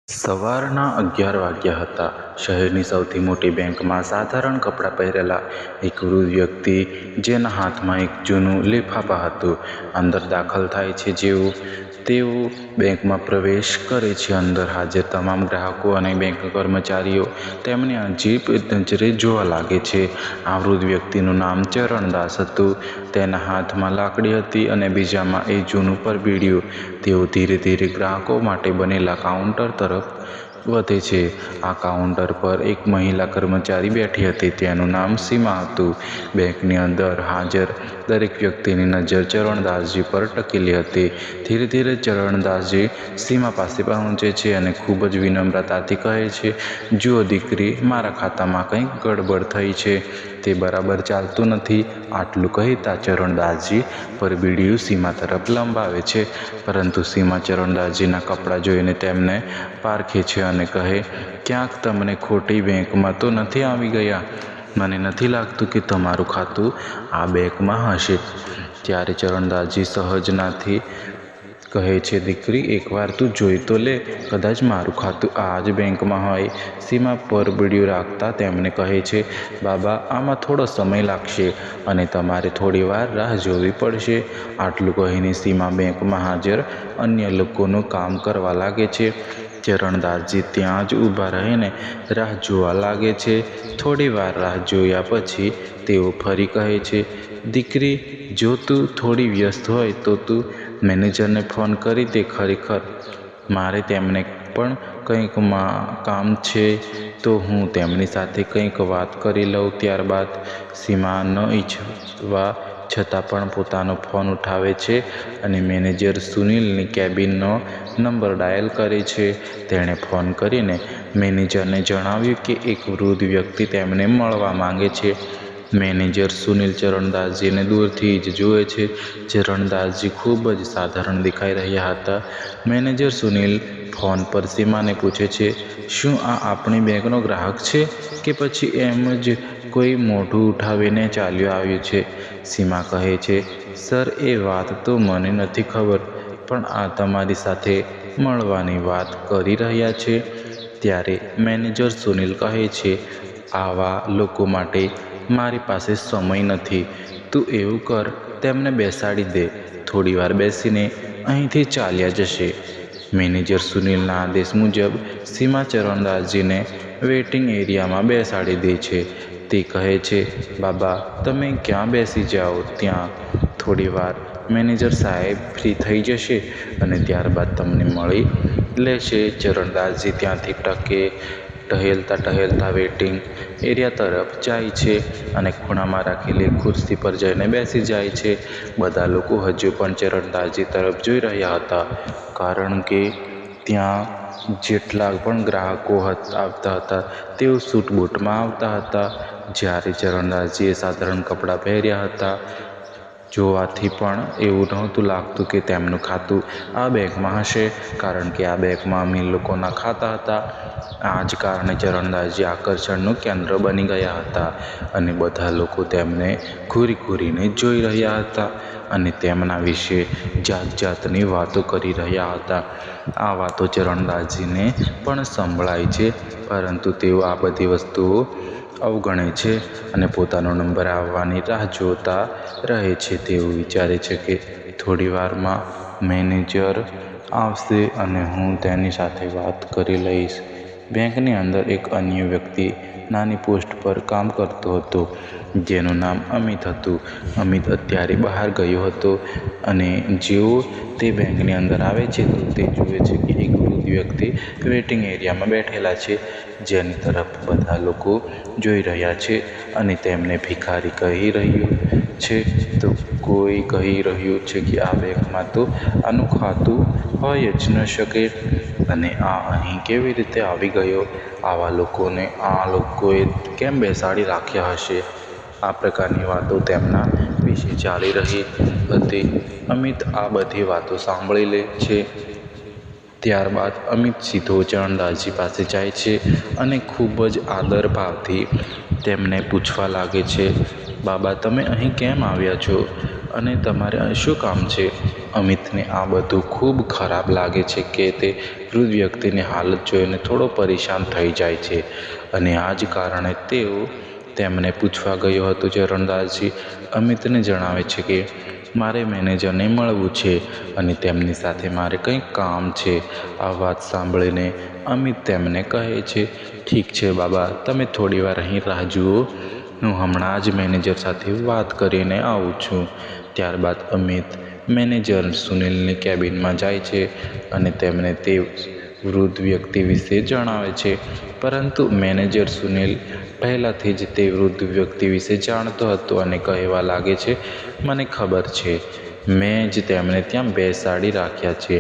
સવારના 11 વાગ્યા હતા. શહેરની સૌથી મોટી બેંકમાં સાધારણ કપડાં પહેરેલા એક વૃદ્ધ વ્યક્તિ, જેના હાથમાં એક જૂનું લિફાફા હતું, અંદર દાખલ થાય છે. જેવું તેઓ બેંકમાં પ્રવેશ કરે છે, અંદર હાજર તમામ ગ્રાહકો અને બેંક કર્મચારીઓ તેમને અજીબ નજરે જોવા લાગે છે. આ વૃદ્ધ વ્યક્તિનું નામ ચરણદાસ હતું. તેના હાથમાં લાકડી હતી અને બીજામાં એ જૂનું પરબીડિયું. તેઓ ધીરે ધીરે ગ્રાહકો માટે બનેલા કાઉન્ટર તરફ વધે છે. આ કાઉન્ટર પર એક મહિલા કર્મચારી બેઠી હતી. તેનું નામ સીમા હતું. બેંકની અંદર હાજર દરેક વ્યક્તિની નજર ચરણદાસજી પર ટકેલી હતી. ધીરે ધીરે ચરણદાસજી સીમા પાસે પહોંચે છે અને ખૂબ જ વિનમ્રતાથી કહે છે, "જુઓ દીકરી, મારા ખાતામાં કંઈક ગડબડ થઈ છે. તે બરાબર ચાલતું નથી." આટલું કહેતા ચરણદાસજી પરબીડિયું સીમા તરફ લંબાવે છે, પરંતુ સીમા ચરણદાસજીના કપડાં જોઈને તેમને પારખે છે અને કહે, "ક્યાંક તમને ખોટી બેંકમાં તો નથી આવી ગયા? મને નથી લાગતું કે તમારું ખાતું આ બેંકમાં હશે." ત્યારે ચરણદાસજી સહજતાથી કહે છે, "દીકરી, એકવાર તું જોઈ તો લે. કદાચ મારું ખાતું આ જ બેંકમાં હોય." સીમા પરબીડિયું રાખતા તેમને કહે છે, "બાબા, આમાં થોડો સમય લાગશે અને તમારે થોડી વાર રાહ જોવી પડશે." આટલું કહીને સીમા બેંકમાં હાજર અન્ય લોકોનું કામ કરવા લાગે છે. ચરણદાસજી ત્યાં જ ઊભા રહીને રાહ જોવા લાગે છે. થોડી વાર રાહ જોયા પછી તેઓ ફરી કહે છે, "દીકરી, જો તું થોડી વ્યસ્ત હોય તો તું મેનેજરને ફોન કરી દે. ખરેખર મારે તેમને પણ કંઈક કામ છે, તો હું તેમની સાથે કંઈક વાત કરી લઉં." ત્યારબાદ સીમા ન ઈચ્છવા છતાં પણ પોતાનો ફોન ઉઠાવે છે અને મેનેજર સુનિલની કેબિનનો નંબર ડાયલ કરે છે. તેણે ફોન કરીને મેનેજરને જણાવ્યું કે એક વૃદ્ધ વ્યક્તિ તેમને મળવા માંગે છે. મેનેજર સુનિલ ચરણદાસજીને દૂરથી જ જુએ છે. ચરણદાસજી ખૂબ જ સાધારણ દેખાઈ રહ્યા હતા. મેનેજર સુનિલ ફોન પર સીમાને પૂછે છે, "શું આ આપણી બેંકનો ગ્રાહક છે કે પછી એમ જ કોઈ મોઢું ઉઠાવીને ચાલ્યો આવ્યો છે?" સીમા કહે છે, "સર, એ વાત તો મને નથી ખબર, પણ આ તમારી સાથે મળવાની વાત કરી રહ્યા છે." ત્યારે મેનેજર સુનિલ કહે છે, "આવા લોકો માટે મારી પાસે સમય નથી. તું એવું કર, તેમને બેસાડી દે. થોડી વાર બેસીને અહીંથી ચાલ્યા જશે." મેનેજર સુનિલના આદેશ મુજબ સીમા ચરણદાસજીને વેઇટિંગ એરિયામાં બેસાડી દે છે. તે કહે છે, "બાબા, તમે ક્યાં બેસી જાઓ ત્યાં. થોડી વાર મેનેજર સાહેબ ફ્રી થઈ જશે અને ત્યારબાદ તમને મળી લેશે." ચરણદાસજી ત્યાંથી ટહેલતા વેઇટિંગ એરિયા તરફ જાય છે અને ખૂણામાં રાખેલી ખુરશી પર જઈને બેસી જાય છે. બધા લોકો હજુ પણ ચરણદાસજી તરફ જોઈ રહ્યા હતા, કારણ કે ત્યાં જેટલા પણ ગ્રાહકો આવતા હતા તેઓ સૂટ બૂટમાં આવતા હતા, જ્યારે ચરણદાસજીએ સાધારણ કપડાં પહેર્યા હતા. જોવાથી પણ એવું નહોતું લાગતું કે તેમનું ખાતું આ બેંકમાં હશે, કારણ કે આ બેંકમાં અમીર લોકોના ખાતા હતા. આ જ કારણે ચરણદાસજી આકર્ષણનું કેન્દ્ર બની ગયા હતા અને બધા લોકો તેમને ઘૂરી ઘૂરીને જોઈ રહ્યા હતા અને તેમના વિશે જાત જાતની વાતો કરી રહ્યા હતા. આ વાતો ચરણદાસજીને પણ સંભળાય છે, પરંતુ તેઓ આ બધી વસ્તુઓ અવગણે છે અને પોતાનો નંબર આવવાની રાહ જોતા રહે છે. તેઓ વિચારે છે કે થોડી વારમાં મેનેજર આવશે અને હું તેની સાથે વાત કરી લઈશ. બેંકની અંદર એક અન્ય વ્યક્તિ નાની પોસ્ટ પર કામ કરતો હતો, જેનું નામ અમિત હતું. અમિત અત્યારે બહાર ગયો હતો અને જેવો તે બેંકની અંદર આવે છે તો તે જુએ છે કે એક વૃદ્ધ વ્યક્તિ વેઇટિંગ એરિયામાં બેઠેલા છે, જેની તરફ બધા લોકો જોઈ રહ્યા છે અને તેમને ભિખારી કહી રહ્યું છે. તો કોઈ કહી રહ્યું છે કે આ બેંકમાં તો આનું ખાતું હોઈ જ ન શકે અને આ અહીં કેવી રીતે આવી ગયો? આવા લોકોને આ લોકોએ કેમ બેસાડી રાખ્યા હશે? આ પ્રકારની વાતો તેમના વિશે ચાલી રહી હતી. અમિત આ બધી વાતો સાંભળી લે છે. ત્યારબાદ અમિત સીધો ચરણદાસજી પાસે જાય છે અને ખૂબ જ આદર ભાવથી તેમને પૂછવા લાગે છે, "બાબા, તમે અહીં કેમ આવ્યા છો અને તમારે અહીં શું કામ છે?" અમિતને આ બધું ખૂબ ખરાબ લાગે છે કે તે વૃદ્ધ વ્યક્તિની હાલત જોઈને થોડો પરેશાન થઈ જાય છે અને આ જ કારણે તેઓ તેમને પૂછવા ગયો હતો. ચરણદાસજી અમિતને જણાવે છે કે મારે મેનેજરને મળવું છે અને તેમની સાથે મારે કંઈક કામ છે. આ વાત સાંભળીને અમિત તેમને કહે છે, ઠીક છે બાબા, તમે થોડી વાર અહીં રાહ જુઓ, હું હમણાં જ મેનેજર સાથે વાત કરીને આવું છું. ત્યારબાદ અમિત મેનેજર સુનિલની કેબિનમાં જાય છે અને તેમને તે વૃદ્ધ વ્યક્તિ વિશે જણાવે છે. પરંતુ મેનેજર સુનિલ પહેલાંથી જ તે વૃદ્ધ વ્યક્તિ વિશે જાણતો હતો અને કહેવા લાગે છે, મને ખબર છે, મેં જ તેમને ત્યાં બેસાડી રાખ્યા છે.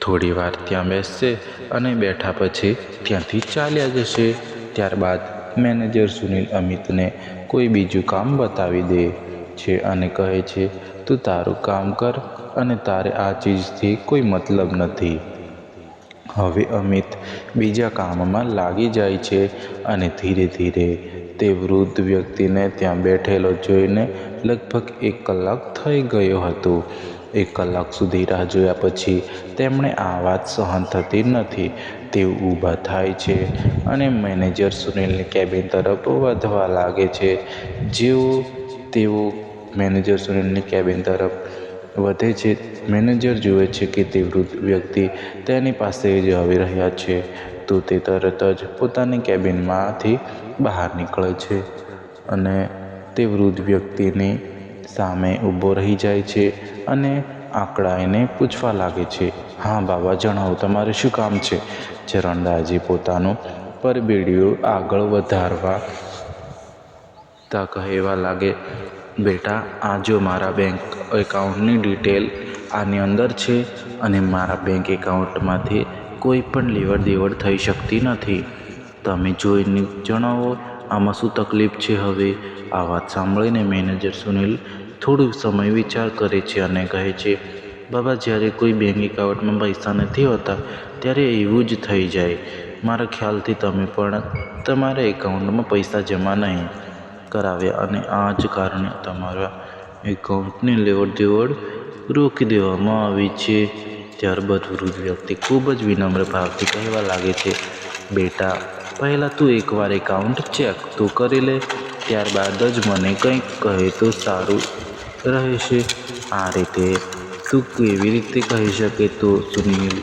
થોડી વાર ત્યાં બેસશે અને બેઠા પછી ત્યાંથી ચાલ્યા જશે. ત્યારબાદ મેનેજર સુનિલ અમિતને કોઈ બીજું કામ બતાવી દે છે અને કહે છે, તું તારું કામ કર અને તારે આ ચીજથી કોઈ મતલબ નથી. હવે અમિત બીજા કામમાં લાગી જાય છે અને ધીરે ધીરે તે વૃદ્ધ વ્યક્તિને ત્યાં બેઠેલો જોઈને લગભગ 1 કલાક થઈ ગયો હતો. 1 કલાક સુધી રાહ જોયા પછી તેમણે આ વાત સહન થતી નથી. તેઓ ઊભા થાય છે અને મેનેજર સુનિલની કેબિન તરફ વધવા લાગે છે. તેઓ મેનેજર સુનિલની કેબિન તરફ વધે છે. મેનેજર જુએ છે કે તે વૃદ્ધ વ્યક્તિ તેની પાસે જ આવી રહ્યા છે તો તે તરત જ પોતાની કેબિનમાંથી બહાર નીકળે છે અને તે વૃદ્ધ વ્યક્તિની સામે ઊભો રહી જાય છે અને આકળાઈને પૂછવા લાગે છે, હા બાબા, જણાવો, તમારે શું કામ છે? ચરણદાસજી પોતાનું પરબીડિયું આગળ વધારતા કહેવા લાગે, બેટા, આ જો મારા બેંક એકાઉન્ટની ડિટેલ આની અંદર છે અને મારા બેંક એકાઉન્ટમાંથી કોઈ પણ લેવડ દેવડ થઈ શકતી નથી. તમે જોઈને જણાવો આમાં શું તકલીફ છે. હવે આ વાત સાંભળીને મેનેજર સુનિલ થોડો સમય વિચાર કરે છે અને કહે છે, બાબા, જ્યારે કોઈ બેંક એકાઉન્ટમાં પૈસા નથી હોતા ત્યારે એવું જ થઈ જાય. મારા ખ્યાલથી તમે પણ તમારા એકાઉન્ટમાં પૈસા જમા નહીં કરાવ્યા અને આ જ કારણે તમારા એકાઉન્ટની લેવડ દેવડ રોકી દેવામાં આવી છે. ત્યારબાદ વૃદ્ધ વ્યક્તિ ખૂબ જ વિનમ્ર ભાવથી કહેવા લાગે છે, બેટા, પહેલાં તું એકવાર એકાઉન્ટ ચેક તો કરી લે, ત્યારબાદ જ મને કંઈક કહે તો સારું રહેશે. આ રીતે તું કેવી રીતે કહી શકે? તો સુનિલ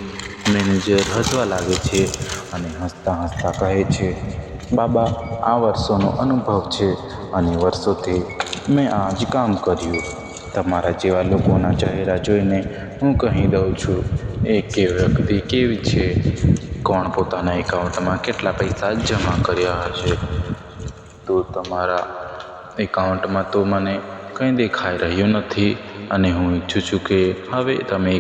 મેનેજર હસવા લાગે છે અને હસતા હસતા કહે છે, બાબા, આ વર્ષોનો અનુભવ છે અને વર્ષોથી મેં આ જ કામ કર્યું. તમારા જેવા લોકોના ચહેરા જોઈને હું કહી દઉં છું એક વ્યક્તિ કેવી છે, કોણ પોતાના એકાઉન્ટમાં કેટલા પૈસા જમા કર્યા હશે. તો તમારા એકાઉન્ટમાં તો મને કંઈ દેખાઈ રહ્યું નથી અને હું ઈચ્છું છું કે હવે તમે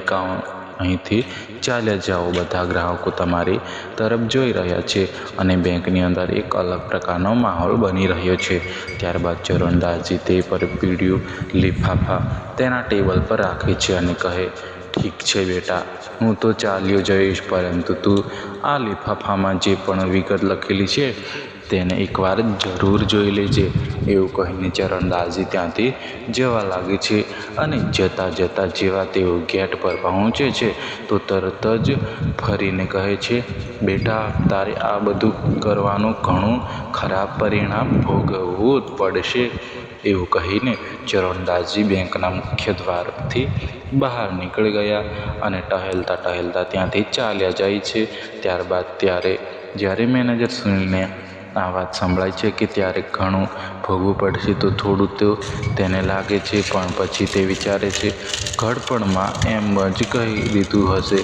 અહીંથી ચાલ્યા જાઓ. બધા ગ્રાહકો તમારી તરફ જોઈ રહ્યા છે અને બેંકની અંદર એક અલગ પ્રકારનો માહોલ બની રહ્યો છે. ત્યારબાદ ચરણદાસજી તે પરબીડિયું લિફાફા તેના ટેબલ પર રાખે છે અને કહે, ઠીક છે બેટા, હું તો ચાલ્યો જઈશ, પરંતુ તું આ લિફાફામાં જે પણ વિગત લખેલી છે તેને એકવાર જરૂર જોઈ લેજે. એવું કહીને ચરણદાસજી ત્યાંથી જવા લાગે છે અને જતાં જતાં જેવા તેઓ ગેટ પર પહોંચે છે તો તરત જ ફરીને કહે છે, બેટા, તારે આ બધું કરવાનું ઘણું ખરાબ પરિણામ ભોગવવું પડશે. એવું કહીને ચરણદાસજી બેંકના મુખ્ય દ્વારથી બહાર નીકળી ગયા અને ટહેલતા ટહેલતા ત્યાંથી ચાલ્યા જાય છે. ત્યારબાદ જ્યારે મેનેજર સુનિલને આ વાત સંભળાય છે કે ત્યારે ઘણું ભોગવવું પડશે તો થોડું તો તેને લાગે છે, પણ પછી તે વિચારે છે, ઘડપણમાં એમ જ કહી દીધું હશે,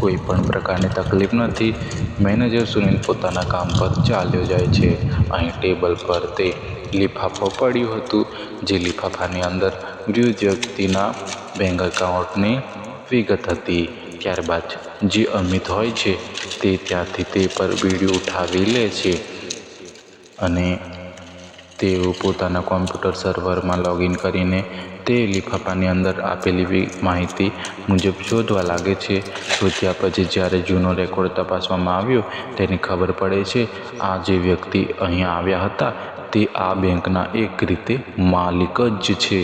કોઈ પણ પ્રકારની તકલીફ નથી. મેનેજર સુનિલ પોતાના કામ પર ચાલ્યો જાય છે. અહીં ટેબલ પર તે લિફાફો પડ્યું હતું, જે લિફાફાની અંદર વૃદ્ધ વ્યક્તિના બેંક એકાઉન્ટની વિગત હતી. ત્યારબાદ જે અમિત હોય છે તે ત્યાંથી તે પરબીડિયું ઉઠાવી લે છે અને તેઓ પોતાના કોમ્પ્યુટર સર્વરમાં લોગિન કરીને તે લિફાફાની અંદર આપેલી માહિતી મુજબ શોધવા લાગે છે. શોધ્યા પછી જ્યારે જૂનો રેકોર્ડ તપાસવામાં આવ્યો તેને ખબર પડે છે આ જે વ્યક્તિ અહીંયા આવ્યા હતા તે આ બેંકના એક રીતે માલિક જ છે.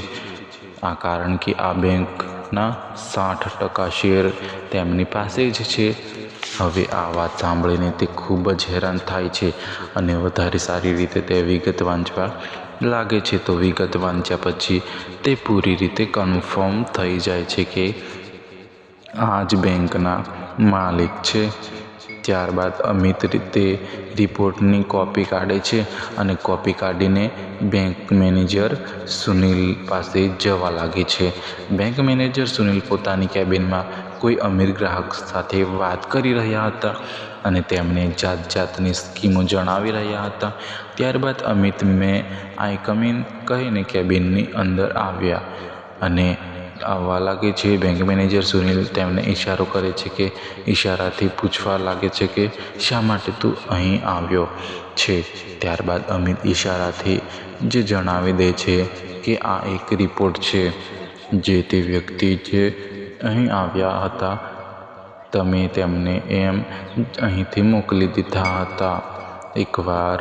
કારણ કે આ બેંક બેંકના 60% શેર તેમની પાસે જ છે. હવે આ વાત સાંભળીને તે ખૂબ જ હેરાન થાય છે અને વધારે સારી રીતે તે વિગત વાંચવા લાગે છે. તો વિગત વાંચ્યા પછી તે પૂરી રીતે કન્ફર્મ થઈ જાય છે કે આ જ બેંકના માલિક છે. ત્યારબાદ અમિત તે રિપોર્ટની કોપી કાઢે છે અને કોપી કાઢીને બેંક મેનેજર સુનિલ પાસે જવા લાગે છે. બેંક મેનેજર સુનિલ પોતાની કેબિનમાં કોઈ અમીર ગ્રાહક સાથે વાત કરી રહ્યા હતા અને તેમને જાત જાતની સ્કીમો જણાવી રહ્યા હતા. ત્યારબાદ અમિત મેં આઈ કમ ઇન કહીને કેબિનની અંદર આવ્યા અને આવવા લાગે છે. બેંક મેનેજર સુનિલ તેમને ઇશારો કરે છે કે ઇશારાથી પૂછવા લાગે છે કે શા માટે તું અહીં આવ્યો છે. ત્યારબાદ અમિત ઇશારાથી જે જણાવી દે છે કે આ એક રિપોર્ટ છે જે તે વ્યક્તિ જે અહીં આવ્યા હતા તમે તેમને એમ અહીંથી મોકલી દીધા હતા. એકવાર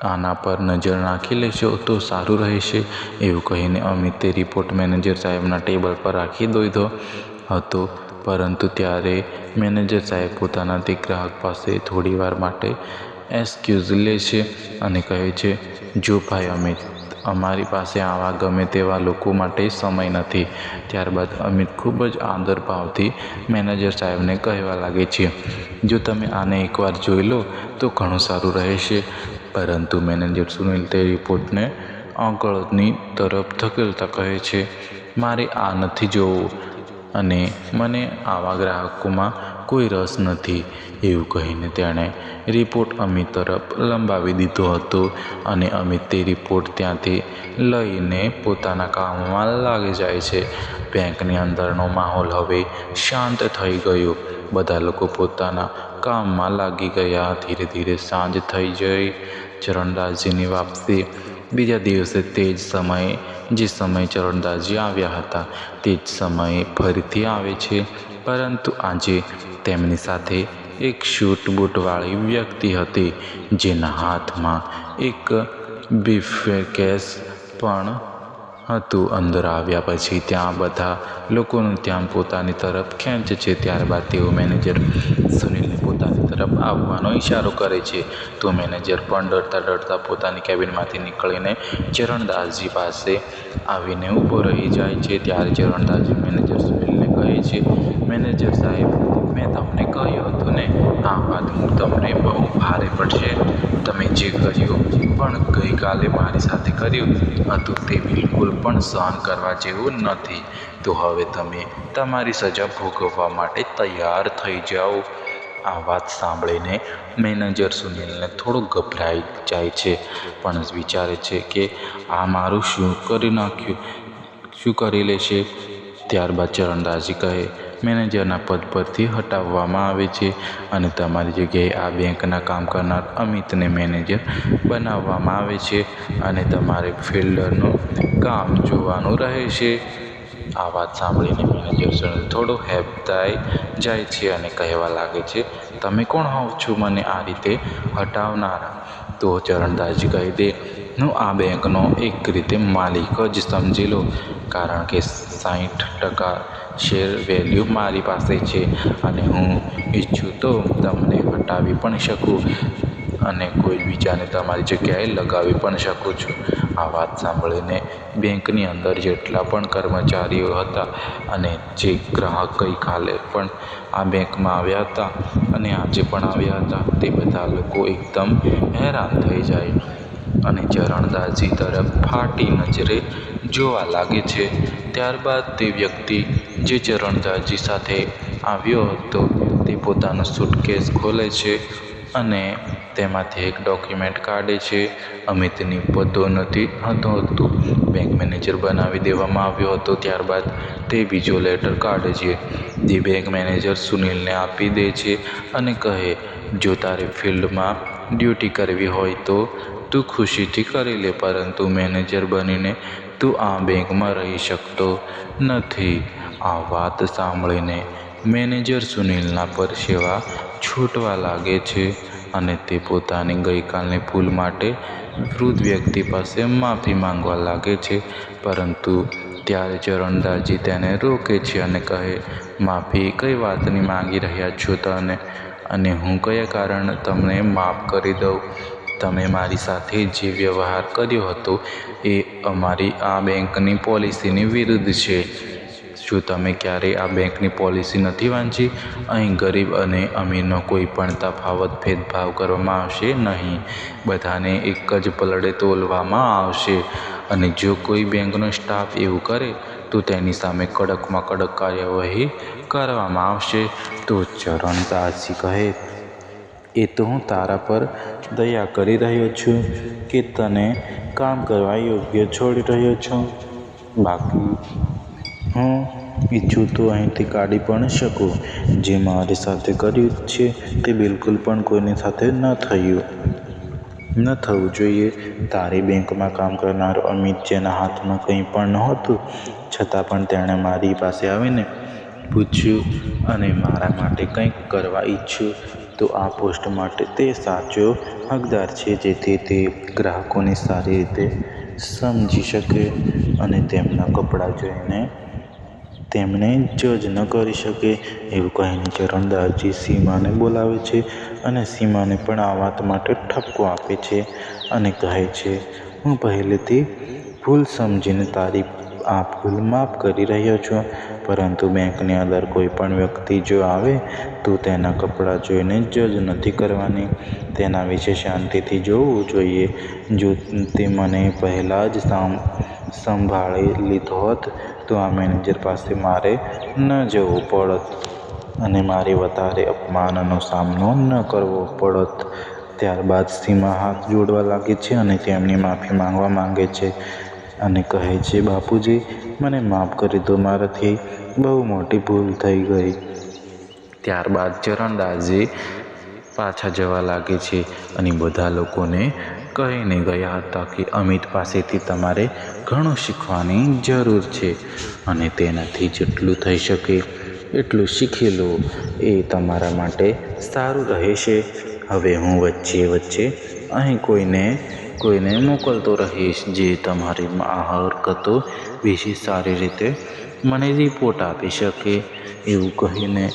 આના પર નજર નાખી લેશો તો સારું રહેશે. એવું કહીને અમિત તે રિપોર્ટ મેનેજર સાહેબના ટેબલ પર રાખી દીધો હતો. પરંતુ ત્યારે મેનેજર સાહેબ પોતાના તે ગ્રાહક પાસે થોડીવાર માટે એક્સક્યુઝ લે છે અને કહે છે, જો ભાઈ અમિત, અમારી પાસે આવા ગમે તેવા લોકો માટે સમય નથી. ત્યારબાદ અમિત ખૂબ જ આદરભાવથી મેનેજર સાહેબને કહેવા લાગે છે, જો તમે આને એકવાર જોઈ લો તો ઘણું સારું રહેશે. પરંતુ મેનેજર સુનિલ તે રિપોર્ટને આગળની તરફ ધકેલતા કહે છે, મારે આ નથી જોવું અને મને આવા ગ્રાહકોમાં કોઈ રસ નથી. એવું કહીને તેણે રિપોર્ટ અમિત તરફ લંબાવી દીધો હતો અને અમિત તે રિપોર્ટ ત્યાંથી લઈને પોતાના કામમાં લાગી જાય છે. બેંકની અંદરનો માહોલ હવે શાંત થઈ ગયો. બધા લોકો પોતાના કામમાં લાગી ગયા. ધીરે ધીરે સાંજ થઈ જઈ. ચરણદાસજીની વાપસી. બીજા દિવસે તે જ સમયે જે સમયે ચરણદાસજી આવ્યા હતા તે જ સમયે ફરીથી આવે છે. પરંતુ આજે તેમની સાથે એક સૂટ બૂટવાળી વ્યક્તિ હતી જેના હાથમાં એક બ્રીફકેસ પણ હતું. અંદર આવ્યા પછી ત્યાં બધા લોકોનું ધ્યાન પોતાની તરફ ખેંચે છે. ત્યારબાદ તેઓ મેનેજર સુનિલને પોતાની તરફ આવવાનો ઇશારો કરે છે. તો મેનેજર પણ ડરતા ડરતા પોતાની કેબિનમાંથી નીકળીને ચરણદાસજી પાસે આવીને ઊભો રહી જાય છે. ત્યારે ચરણદાસજી મેનેજર સુનિલને કહે છે, મેનેજર સાહેબ, મેં તમને કહ્યું હતું ને આ વાત તમને બહુ ભારે પડશે. તમે જે કર્યું પણ ગઈકાલે મારી સાથે કર્યું હતું તે બિલકુલ પણ સહન કરવા જેવું નથી. તો હવે તમે તમારી સજા ભોગવવા માટે તૈયાર થઈ જાઓ. આ વાત સાંભળીને મેનેજર સુનિલને થોડો ગભરાઈ જાય છે પણ વિચારે છે કે આ મારું શું કરી લેશે. ત્યારબાદ ચરણદાસજી કહે, મેનેજરના પદ પરથી હટાવવામાં આવે છે અને તમારી જગ્યાએ આ બેંકના કામ કરનાર અમિતને મેનેજર બનાવવામાં આવે છે અને તમારે ફિલ્ડનું કામ જોવાનું રહેશે. આ વાત સાંભળીને મેનેજર સુનિલ થોડો હેબતાઈ જાય છે અને કહેવા લાગે છે, તમે કોણ હોવ છો મને આ રીતે હટાવનારા? તો ચરણદાસજી કહી દે, હું આ બેંકનો એક રીતે માલિક જ સમજી લો, કારણ કે 60% શેર વેલ્યુ મારી પાસે છે અને હું ઈચ્છું તો તમને હટાવી પણ શકું અને કોઈ બીજાને તમારી જગ્યાએ લગાવી પણ શકું છું. આ વાત સાંભળીને બેંકની અંદર જેટલા પણ કર્મચારીઓ હતા અને જે ગ્રાહક ગઈકાલે પણ આ બેંકમાં આવ્યા હતા અને આજે પણ આવ્યા હતા તે બધા લોકો એકદમ હેરાન થઈ જાય અને ચરણદાસજી તરફ ફાટી નજરે જોવા લાગે છે. ત્યારબાદ તે વ્યક્તિ જે ચરણદાસજી સાથે આવ્યો હતો તે પોતાનો સૂટકેસ ખોલે છે અને તેમાંથી એક ડોક્યુમેન્ટ કાઢે છે. અમિતની પદોન્નતિ હતું, બેંક મેનેજર બનાવી દેવામાં આવ્યો હતો. ત્યારબાદ તે બીજો લેટર કાઢે છે જે બેંક મેનેજર સુનિલને આપી દે છે અને કહે, જો તારે ફિલ્ડમાં ડ્યુટી કરવી હોય તો તું ખુશીથી કરી લે, પરંતુ મેનેજર બનીને તું આ બેંકમાં રહી શકતો નથી. આ વાત સાંભળીને મેનેજર સુનિલના પરસેવા છૂટવા લાગે છે અને તે પોતાની ગઈકાલની ભૂલ માટે વૃદ્ધ વ્યક્તિ પાસે માફી માંગવા લાગે છે. પરંતુ ત્યારે ચરણદાસજી તેને રોકે છે અને કહે, માફી કઈ વાતની માંગી રહ્યા છો તને, અને હું કયા કારણ તમને માફ કરી દઉં? તમે મારી સાથે જે વ્યવહાર કર્યો હતો એ અમારી આ બેંકની પોલિસીની વિરુદ્ધ છે. શું તમે ક્યારેય આ બેંકની પોલિસી નથી વાંચી? અહીં ગરીબ અને અમીરનો કોઈ પણ તફાવત ભેદભાવ કરવામાં આવશે નહીં. બધાને એક જ પલડે તોલવામાં આવશે, અને જો કોઈ બેંકનો સ્ટાફ એવું કરે તો તેની સામે કડકમાં કડક કાર્યવાહી કરવામાં આવશે. તો ચરણદાસજી કહે, એ તો હું તારા પર દયા કરી રહ્યો છું કે તને કામ કરવા યોગ્ય છોડી રહ્યો છું. બાકી હું ઈચ્છું તો અહીંથી કાઢી પણ શકું. જે મારી સાથે કર્યું છે તે બિલકુલ પણ કોઈની સાથે ન થવું જોઈએ. તારી બેંકમાં કામ કરનારો અમિત, જેના હાથમાં કંઈ પણ નહોતું, છતાં પણ તેણે મારી પાસે આવીને પૂછ્યું અને મારા માટે કંઈક કરવા ઈચ્છ્યું, તો આ પોસ્ટ માટે તે સાચો હકદાર છે, જેથી તે ગ્રાહકોને સારી રીતે સમજી શકે અને તેમના કપડાં જોઈને તેમને જજ ન કરી શકે. એવું કહીને ચરણદાસજી સીમાને બોલાવે છે અને સીમાને પણ આ વાત માટે ઠપકો આપે છે અને કહે છે, હું પહેલેથી ભૂલ સમજીને તારી આ ભૂલ માફ કરી રહ્યો છું, પરંતુ બેંકની અંદર કોઈ પણ વ્યક્તિ જો આવે તો તેના કપડાં જોઈને જજ નથી કરવાની. તેના વિશે શાંતિથી જોવું જોઈએ. જો તે મને પહેલાં જ સંભાળી લીધો હોત તો આ મેનેજર પાસે મારે ન જવું પડત અને મારે વધારે અપમાનનો સામનો ન કરવો પડત. ત્યારબાદ સીમા હાથ જોડવા લાગે છે અને તેમની માફી માંગવા માંગે છે અને કહે છે, બાપુજી, મને માફ કરી દો, મારાથી બહુ મોટી ભૂલ થઈ ગઈ. ત્યારબાદ ચરણદાસજી પાછા જવા લાગે છે અને બધા લોકોને કહીને ગયા હતા કે અમિત પાસેથી તમારે ઘણું શીખવાની જરૂર છે અને તેનાથી જેટલું થઈ શકે એટલું શીખી લો. એ તમારા માટે સારું રહેશે. હવે હું વચ્ચે વચ્ચે અહીં કોઈને મોકલતો રહીશ, જે તમારી આ હરકતો વિશે સારી રીતે મને રિપોર્ટ આપી શકે. એવું કહીને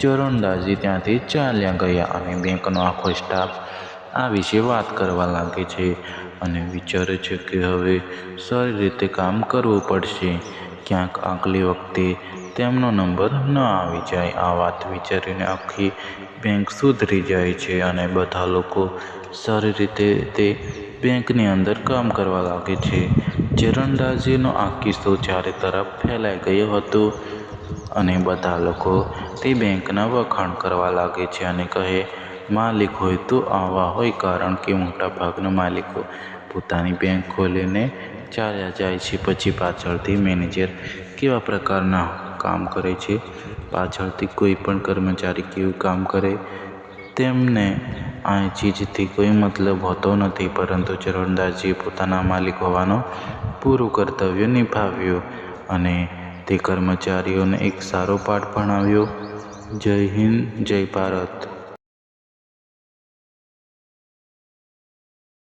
ચરણદાસજી ત્યાંથી ચાલ્યા ગયા અને બેંકનો આખો સ્ટાફ આ વિશે વાત કરવા લાગે છે અને વિચારે છે કે હવે સારી રીતે કામ કરવું પડશે, ક્યાંક આગલી વખતે તેમનો નંબર ન આવી જાય. આ વાત વિચારીને આખી બેંક સુધરી જાય છે અને બધા લોકો સારી રીતે તે બેંકની અંદર કામ કરવા લાગે છે. ચરણદાસજીનો આ કિસ્સો ચારે તરફ ફેલાઈ ગયો હતો અને બધા લોકો તે બેંકના વખાણ કરવા લાગે છે અને કહે, માલિક હોય તો આવા હોય, કારણ કે મોટાભાગના માલિકો પોતાની બેંક ખોલીને ચાલ્યા જાય છે. પછી પાછળથી મેનેજર કેવા પ્રકારના કામ કરે છે, પાછળથી કોઈ પણ કર્મચારી કેવું કામ કરે, તેમને આ ચીજથી કોઈ મતલબ હોતો નથી. પરંતુ ચરણદાસજીએ પોતાના માલિક હોવાનો પૂરું કર્તવ્ય નિભાવ્યું અને તે કર્મચારીઓને એક સારો પાઠ ભણાવ્યો. જય હિન્દ, જય ભારત.